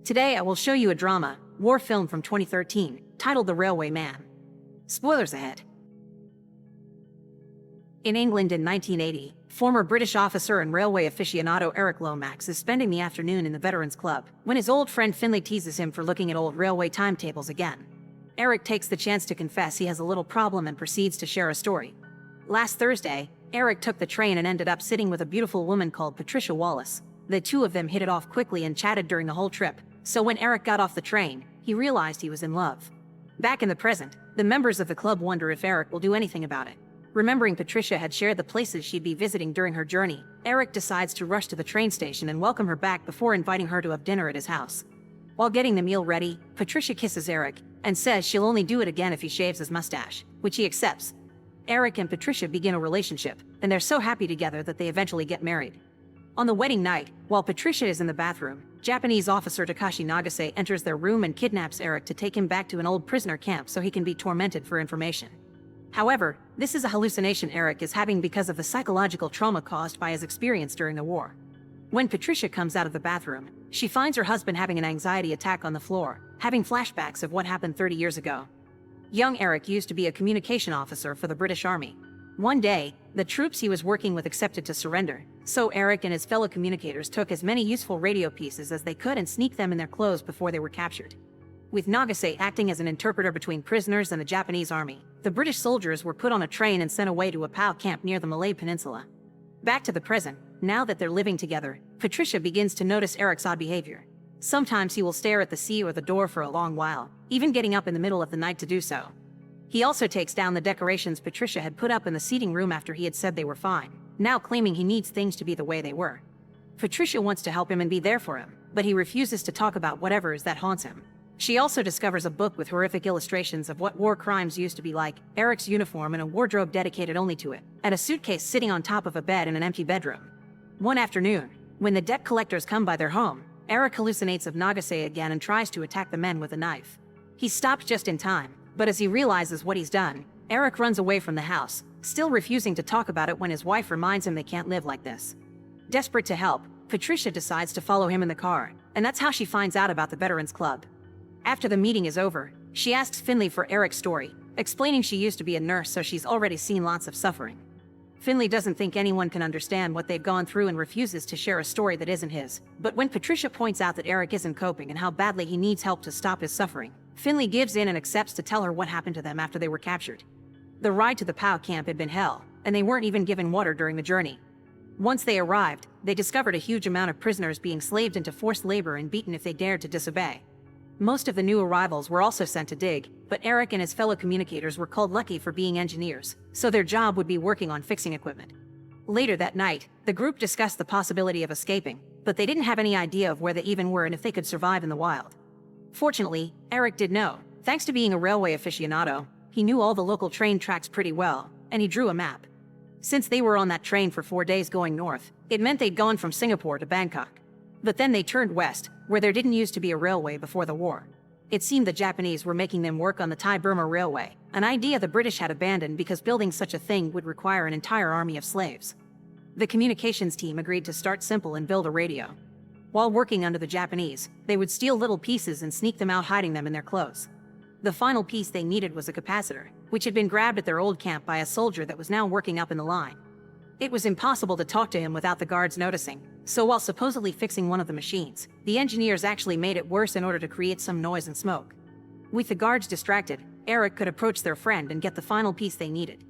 Today I will show you a drama, war film from 2013, titled The Railway Man. Spoilers ahead. In England in 1980, former British officer and railway aficionado Eric Lomax is spending the afternoon in the Veterans Club when his old friend Finley teases him for looking at old railway timetables again. Eric takes the chance to confess he has a little problem and proceeds to share a story. Last Thursday, Eric took the train and ended up sitting with a beautiful woman called Patricia Wallace. The two of them hit it off quickly and chatted during the whole trip, so when Eric got off the train, he realized he was in love. Back in the present, the members of the club wonder if Eric will do anything about it. Remembering Patricia had shared the places she'd be visiting during her journey, Eric decides to rush to the train station and welcome her back before inviting her to have dinner at his house. While getting the meal ready, Patricia kisses Eric and says she'll only do it again if he shaves his mustache, which he accepts. Eric and Patricia begin a relationship, and they're so happy together that they eventually get married. On the wedding night, while Patricia is in the bathroom, Japanese officer Takashi Nagase enters their room and kidnaps Eric to take him back to an old prisoner camp so he can be tormented for information. However, this is a hallucination Eric is having because of the psychological trauma caused by his experience during the war. When Patricia comes out of the bathroom, she finds her husband having an anxiety attack on the floor, having flashbacks of what happened 30 years ago. Young Eric used to be a communication officer for the British Army. One day, the troops he was working with accepted to surrender, so Eric and his fellow communicators took as many useful radio pieces as they could and sneaked them in their clothes before they were captured. With Nagase acting as an interpreter between prisoners and the Japanese army, the British soldiers were put on a train and sent away to a POW camp near the Malay Peninsula. Back to the present, now that they're living together, Patricia begins to notice Eric's odd behavior. Sometimes he will stare at the sea or the door for a long while, even getting up in the middle of the night to do so. He also takes down the decorations Patricia had put up in the seating room after he had said they were fine, now claiming he needs things to be the way they were. Patricia wants to help him and be there for him, but he refuses to talk about whatever is that haunts him. She also discovers a book with horrific illustrations of what war crimes used to be like, Eric's uniform and a wardrobe dedicated only to it, and a suitcase sitting on top of a bed in an empty bedroom. One afternoon, when the debt collectors come by their home, Eric hallucinates of Nagase again and tries to attack the men with a knife. He stops just in time, but as he realizes what he's done, Eric runs away from the house, still refusing to talk about it when his wife reminds him they can't live like this. Desperate to help, Patricia decides to follow him in the car, and that's how she finds out about the Veterans Club. After the meeting is over, she asks Finley for Eric's story, explaining she used to be a nurse so she's already seen lots of suffering. Finley doesn't think anyone can understand what they've gone through and refuses to share a story that isn't his, but when Patricia points out that Eric isn't coping and how badly he needs help to stop his suffering, Finley gives in and accepts to tell her what happened to them after they were captured. The ride to the POW camp had been hell, and they weren't even given water during the journey. Once they arrived, they discovered a huge amount of prisoners being slaved into forced labor and beaten if they dared to disobey. Most of the new arrivals were also sent to dig, but Eric and his fellow communicators were called lucky for being engineers, so their job would be working on fixing equipment. Later that night, the group discussed the possibility of escaping, but they didn't have any idea of where they even were and if they could survive in the wild. Fortunately, Eric did know. Thanks to being a railway aficionado, he knew all the local train tracks pretty well, and he drew a map. Since they were on that train for 4 days going north, it meant they'd gone from Singapore to Bangkok. But then they turned west, where there didn't used to be a railway before the war. It seemed the Japanese were making them work on the Thai-Burma Railway, an idea the British had abandoned because building such a thing would require an entire army of slaves. The communications team agreed to start simple and build a radio. While working under the Japanese, they would steal little pieces and sneak them out, hiding them in their clothes. The final piece they needed was a capacitor, which had been grabbed at their old camp by a soldier that was now working up in the line. It was impossible to talk to him without the guards noticing, so while supposedly fixing one of the machines, the engineers actually made it worse in order to create some noise and smoke. With the guards distracted, Eric could approach their friend and get the final piece they needed.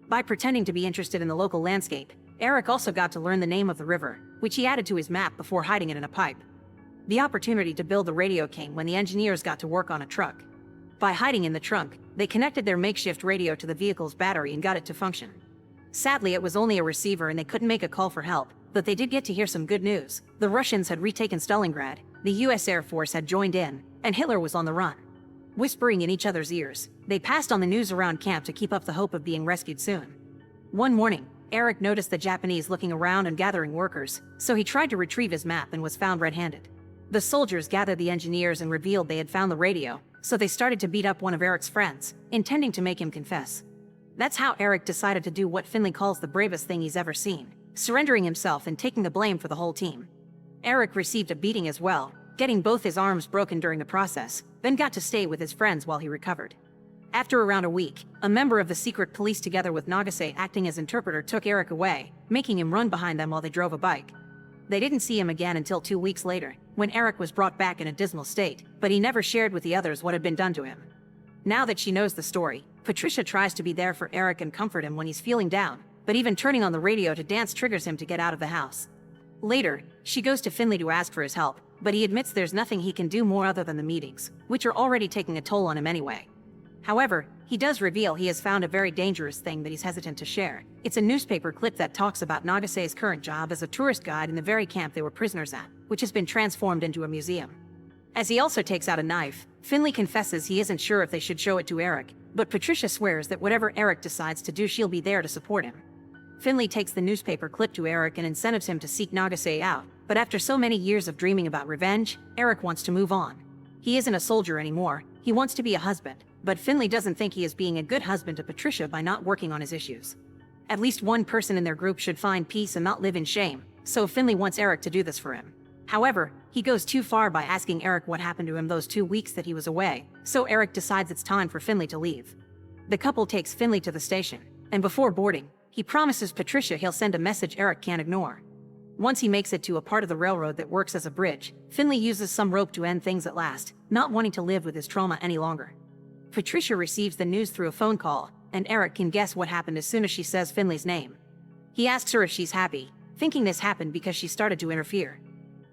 By pretending to be interested in the local landscape, Eric also got to learn the name of the river, which he added to his map before hiding it in a pipe. The opportunity to build the radio came when the engineers got to work on a truck. By hiding in the trunk, they connected their makeshift radio to the vehicle's battery and got it to function. Sadly, it was only a receiver and they couldn't make a call for help, but they did get to hear some good news. The Russians had retaken Stalingrad, the US Air Force had joined in, and Hitler was on the run. Whispering in each other's ears, they passed on the news around camp to keep up the hope of being rescued soon. One morning, Eric noticed the Japanese looking around and gathering workers, so he tried to retrieve his map and was found red-handed. The soldiers gathered the engineers and revealed they had found the radio, so they started to beat up one of Eric's friends, intending to make him confess. That's how Eric decided to do what Finley calls the bravest thing he's ever seen, surrendering himself and taking the blame for the whole team. Eric received a beating as well, getting both his arms broken during the process, then got to stay with his friends while he recovered. After around a week, a member of the secret police together with Nagase acting as interpreter took Eric away, making him run behind them while they drove a bike. They didn't see him again until 2 weeks later, when Eric was brought back in a dismal state, but he never shared with the others what had been done to him. Now that she knows the story, Patricia tries to be there for Eric and comfort him when he's feeling down, but even turning on the radio to dance triggers him to get out of the house. Later, she goes to Finley to ask for his help, but he admits there's nothing he can do more other than the meetings, which are already taking a toll on him anyway. However, he does reveal he has found a very dangerous thing that he's hesitant to share. It's a newspaper clip that talks about Nagase's current job as a tourist guide in the very camp they were prisoners at, which has been transformed into a museum. As he also takes out a knife, Finley confesses he isn't sure if they should show it to Eric, but Patricia swears that whatever Eric decides to do, she'll be there to support him. Finley takes the newspaper clip to Eric and incentives him to seek Nagase out, but after so many years of dreaming about revenge, Eric wants to move on. He isn't a soldier anymore, he wants to be a husband, but Finley doesn't think he is being a good husband to Patricia by not working on his issues. At least one person in their group should find peace and not live in shame, so Finley wants Eric to do this for him. However, he goes too far by asking Eric what happened to him those 2 weeks that he was away, so Eric decides it's time for Finley to leave. The couple takes Finley to the station, and before boarding, he promises Patricia he'll send a message Eric can't ignore. Once he makes it to a part of the railroad that works as a bridge, Finley uses some rope to end things at last, not wanting to live with his trauma any longer. Patricia receives the news through a phone call, and Eric can guess what happened as soon as she says Finley's name. He asks her if she's happy, thinking this happened because she started to interfere.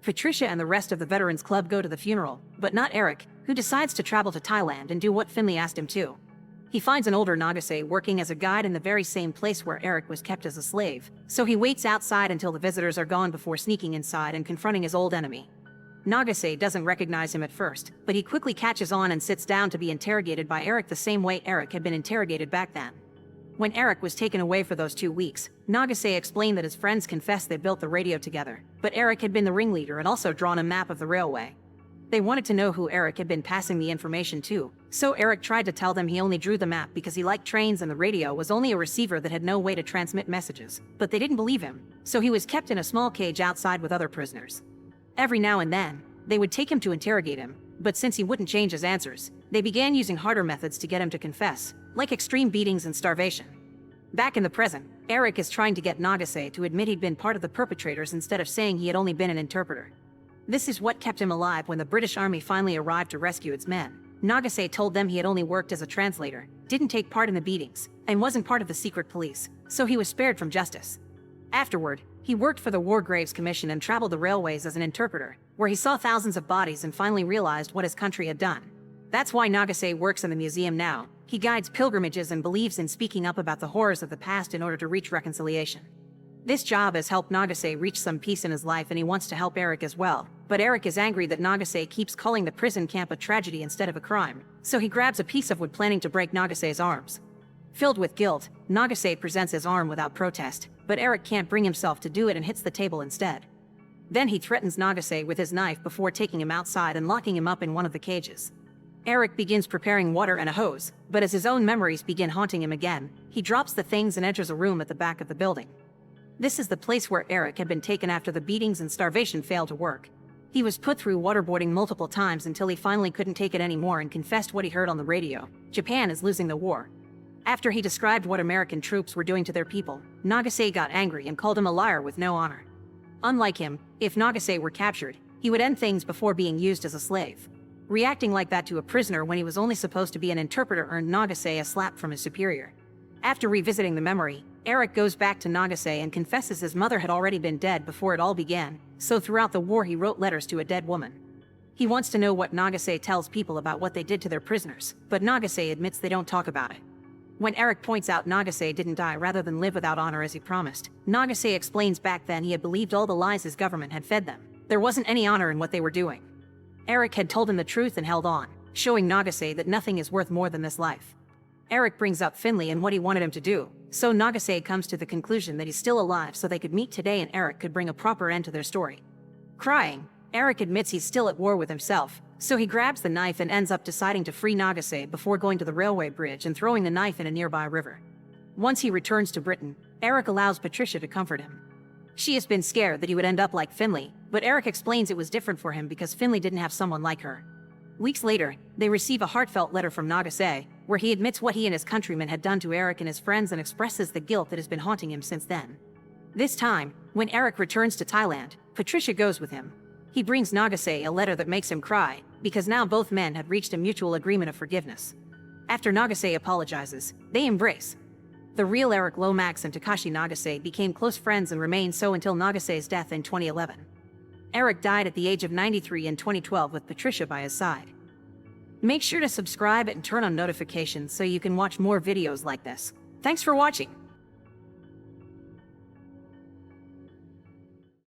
Patricia and the rest of the Veterans Club go to the funeral, but not Eric, who decides to travel to Thailand and do what Finley asked him to. He finds an older Nagase working as a guide in the very same place where Eric was kept as a slave, so he waits outside until the visitors are gone before sneaking inside and confronting his old enemy. Nagase doesn't recognize him at first, but he quickly catches on and sits down to be interrogated by Eric the same way Eric had been interrogated back then. When Eric was taken away for those 2 weeks, Nagase explained that his friends confessed they built the radio together, but Eric had been the ringleader and also drawn a map of the railway. They wanted to know who Eric had been passing the information to, so Eric tried to tell them he only drew the map because he liked trains and the radio was only a receiver that had no way to transmit messages, but they didn't believe him, so he was kept in a small cage outside with other prisoners. Every now and then, they would take him to interrogate him, but since he wouldn't change his answers, they began using harder methods to get him to confess, like extreme beatings and starvation. Back in the present, Eric is trying to get Nagase to admit he'd been part of the perpetrators instead of saying he had only been an interpreter. This is what kept him alive when the British Army finally arrived to rescue its men. Nagase told them he had only worked as a translator, didn't take part in the beatings, and wasn't part of the secret police, so he was spared from justice. Afterward, he worked for the War Graves Commission and traveled the railways as an interpreter, where he saw thousands of bodies and finally realized what his country had done. That's why Nagase works in the museum now. He guides pilgrimages and believes in speaking up about the horrors of the past in order to reach reconciliation. This job has helped Nagase reach some peace in his life, and he wants to help Eric as well, but Eric is angry that Nagase keeps calling the prison camp a tragedy instead of a crime, so he grabs a piece of wood planning to break Nagase's arms. Filled with guilt, Nagase presents his arm without protest, but Eric can't bring himself to do it and hits the table instead. Then he threatens Nagase with his knife before taking him outside and locking him up in one of the cages. Eric begins preparing water and a hose, but as his own memories begin haunting him again, he drops the things and enters a room at the back of the building. This is the place where Eric had been taken after the beatings and starvation failed to work. He was put through waterboarding multiple times until he finally couldn't take it anymore and confessed what he heard on the radio. Japan is losing the war. After he described what American troops were doing to their people, Nagase got angry and called him a liar with no honor. Unlike him, if Nagase were captured, he would end things before being used as a slave. Reacting like that to a prisoner when he was only supposed to be an interpreter earned Nagase a slap from his superior. After revisiting the memory, Eric goes back to Nagase and confesses his mother had already been dead before it all began, so throughout the war he wrote letters to a dead woman. He wants to know what Nagase tells people about what they did to their prisoners, but Nagase admits they don't talk about it. When Eric points out Nagase didn't die rather than live without honor as he promised, Nagase explains back then he had believed all the lies his government had fed them. There wasn't any honor in what they were doing. Eric had told him the truth and held on, showing Nagase that nothing is worth more than this life. Eric brings up Finley and what he wanted him to do, so Nagase comes to the conclusion that he's still alive so they could meet today and Eric could bring a proper end to their story. Crying, Eric admits he's still at war with himself, so he grabs the knife and ends up deciding to free Nagase before going to the railway bridge and throwing the knife in a nearby river. Once he returns to Britain, Eric allows Patricia to comfort him. She has been scared that he would end up like Finley, but Eric explains it was different for him because Finley didn't have someone like her. Weeks later, they receive a heartfelt letter from Nagase, where he admits what he and his countrymen had done to Eric and his friends and expresses the guilt that has been haunting him since then. This time, when Eric returns to Thailand, Patricia goes with him. He brings Nagase a letter that makes him cry, because now both men had reached a mutual agreement of forgiveness. After Nagase apologizes, they embrace. The real Eric Lomax and Takashi Nagase became close friends and remained so until Nagase's death in 2011. Eric died at the age of 93 in 2012 with Patricia by his side. Make sure to subscribe and turn on notifications so you can watch more videos like this. Thanks for watching.